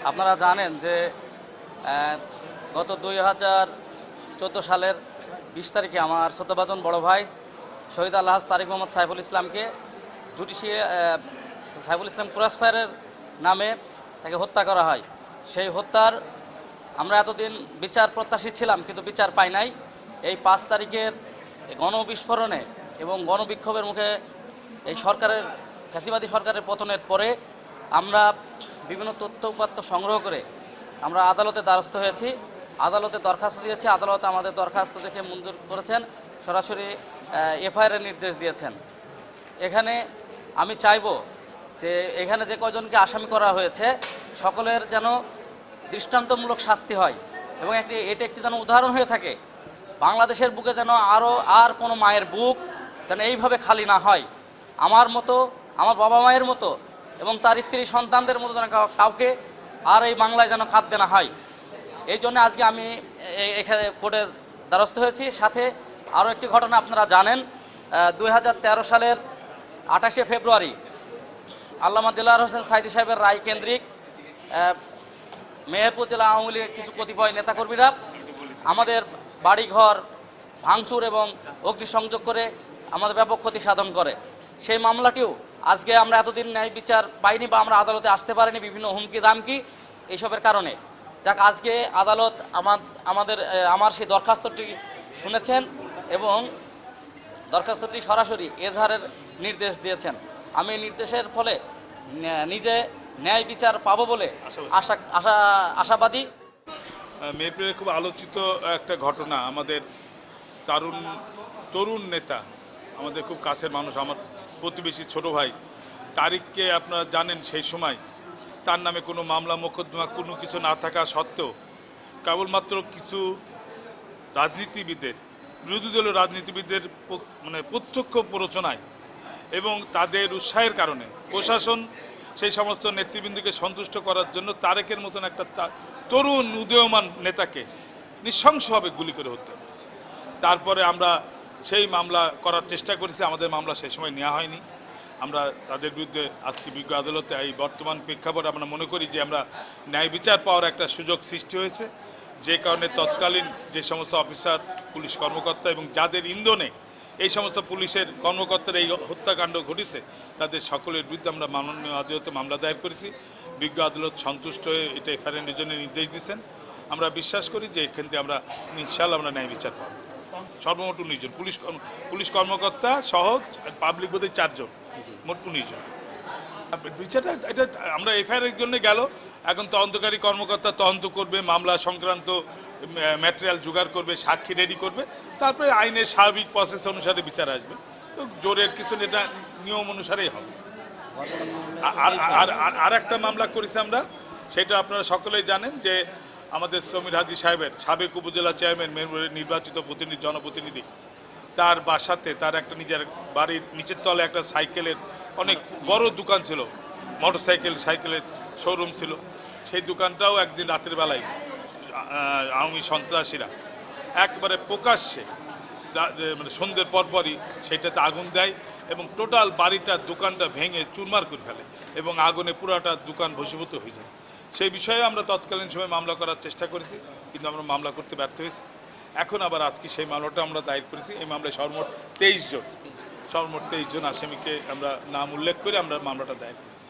আপনারা জানেন যে গত 2014 সালের 20 তারিখে আমার ছোটবাজন বড় ভাই শহীদ আলহাজ তারিক মোহাম্মদ সাইফুল ইসলামকে সাইফুল ইসলাম ক্রসফায়ারের নামে তাকে হত্যা করা হয়। সেই হত্যার আমরা এতদিন বিচার প্রত্যাশী ছিলাম, কিন্তু বিচার পাই নাই। এই 5 তারিখের গণবিস্ফোরণে এবং গণবিক্ষোভের মুখে এই ফ্যাসিবাদী সরকারের পতনের পরে আমরা বিভিন্ন তথ্য উপাত্ত সংগ্রহ করে আমরা আদালতে দ্বারস্থ হয়েছি, আদালতে দরখাস্ত দিয়েছি। আদালত আমাদের দরখাস্ত দেখে মঞ্জুর করেছেন, সরাসরি এফআইআরের নির্দেশ দিয়েছেন। এখানে আমি চাইব যে এখানে যে কয়জনকে আসামি করা হয়েছে সকলের যেন দৃষ্টান্তমূলক শাস্তি হয় এবং এটা একটি যেন উদাহরণ হয়ে থাকে। বাংলাদেশের বুকে যেন আর কোনো মায়ের বুক যেন এইভাবে খালি না হয়। আমার মতো, আমার বাবা মায়ের মতো এবং তার স্ত্রী সন্তানদের মতো যেন কাউকে আর এই বাংলায় যেন কাঁদতে না হয়। এই জন্য আজকে আমি এখানে কোর্টের দ্বারস্থ হয়েছি। সাথে আরও একটি ঘটনা আপনারা জানেন, 2013 সালের 28শে ফেব্রুয়ারি আল্লামা দিলওয়ার হোসেন সাঈদী সাহেবের রায় কেন্দ্রিক মেহেরপুর জেলা আওয়ামী লীগের কিছু কতিপয় নেতাকর্মীরা আমাদের বাড়িঘর ভাঙচুর এবং অগ্নিসংযোগ করে আমাদের ব্যাপক ক্ষতি সাধন করে। সেই মামলাটিও আজকে আমরা এতদিন ন্যায় বিচার পাইনি বা আমরা আদালতে আসতে পারিনি বিভিন্ন হুমকি দামকি এইসবের কারণে। যাক, আজকে আদালত আমার সেই দরখাস্তটি শুনেছেন এবং দরখাস্তটি সরাসরি এজাহারের নির্দেশ দিয়েছেন। আমি নির্দেশের ফলে নিজে ন্যায় বিচার পাবো বলে আশাবাদী। মেহেরপুরে খুব আলোচিত একটা ঘটনা, আমাদের তরুণ নেতা, আমাদের খুব কাছের মানুষ, আমার প্রতিবেশী ছোট ভাই তারিককে আপনারা জানেন। সেই সময় তার নামে কোনো মামলা মোকদ্দমা কোনো কিছু না থাকা সত্ত্বেও কেবলমাত্র কিছু রাজনীতিবিদদের, বিরোধী দলীয় রাজনীতিবিদদের প্রত্যক্ষ প্ররোচনায় এবং তাদের উৎসাহের কারণে প্রশাসন সেই সমস্ত নেতৃবৃন্দকে সন্তুষ্ট করার জন্য তারেকের মতন একটা তরুণ উদীয়মান নেতাকে নৃশংসভাবে গুলি করে হত্যা করেছে। তারপরে আমরা সেই মামলা করার চেষ্টা করেছি, আমাদের মামলা সেই সময় নেওয়া হয়নি। আমরা তাদের বিরুদ্ধে আজকে বিজ্ঞ আদালতে এই বর্তমান প্রেক্ষাপটে আমরা মনে করি যে আমরা ন্যায় বিচার পাওয়ার একটা সুযোগ সৃষ্টি হয়েছে, যে কারণে তৎকালীন যে সমস্ত অফিসার, পুলিশ কর্মকর্তা এবং যাদের ইন্ধনে এই সমস্ত পুলিশের কর্মকর্তারা এই হত্যাকাণ্ড ঘটেছে তাদের সকলের বিরুদ্ধে আমরা মাননীয় আদালতে মামলা দায়ের করেছি। বিজ্ঞ আদালত সন্তুষ্ট হয়ে এটা এফআইআরের জন্য নির্দেশ দিয়েছেন। আমরা বিশ্বাস করি যে এখান থেকে আমরা ইনশাআল্লাহ আমরা ন্যায় বিচার পাবো। সর্বমোট 19 জন পুলিশ কর্মকর্তা সহ পাবলিক বোধহয় 4 জন, মোট 19 জন। বিচারটা এটা আমরা এফআইআরের জন্য গেল, এখন তদন্তকারী কর্মকর্তা তদন্ত করবে, মামলা সংক্রান্ত ম্যাটেরিয়াল জোগাড় করবে, সাক্ষী রেডি করবে, তারপরে আইনের স্বাভাবিক প্রসেস অনুসারে বিচার আসবে। তো জোরের কিছু এটা নিয়ম অনুসারেই হবে। আর আর আর আর একটা মামলা করেছি আমরা, সেটা আপনারা সকলেই জানেন যে আমাদের সমীর হাজী সাহেবের সাবেক উপজেলা চেয়ারম্যান মেহেরপুরের নির্বাচিত জনপ্রতিনিধি, তার বাসাতে তার একটা নিজের বাড়ির নিচের তলে একটা সাইকেলের অনেক বড় দোকান ছিল, মোটরসাইকেল সাইকেলের শোরুম ছিল। সেই দোকানটাও একদিন রাতের বেলায় আওয়ামী সন্ত্রাসীরা একবারে প্রকাশ্যে মানে সন্ধ্যের পরপরই সেটাতে আগুন দেয় এবং টোটাল বাড়িটা দোকানটা ভেঙে চুরমার করে ফেলে এবং আগুনে পুরাটা দোকান ভস্মীভূত হয়ে যায়। সেই বিষয়ে আমরা তৎকালীন সময় মামলা করার চেষ্টা করেছি, কিন্তু আমরা মামলা করতে ব্যর্থ হয়েছি। এখন আবার আজকে সেই মামলাটা আমরা দায়ের করেছি। এই মামলায় সর্বমোট 23 জন আসামিকে আমরা নাম উল্লেখ করে আমরা মামলাটা দায়ের করেছি।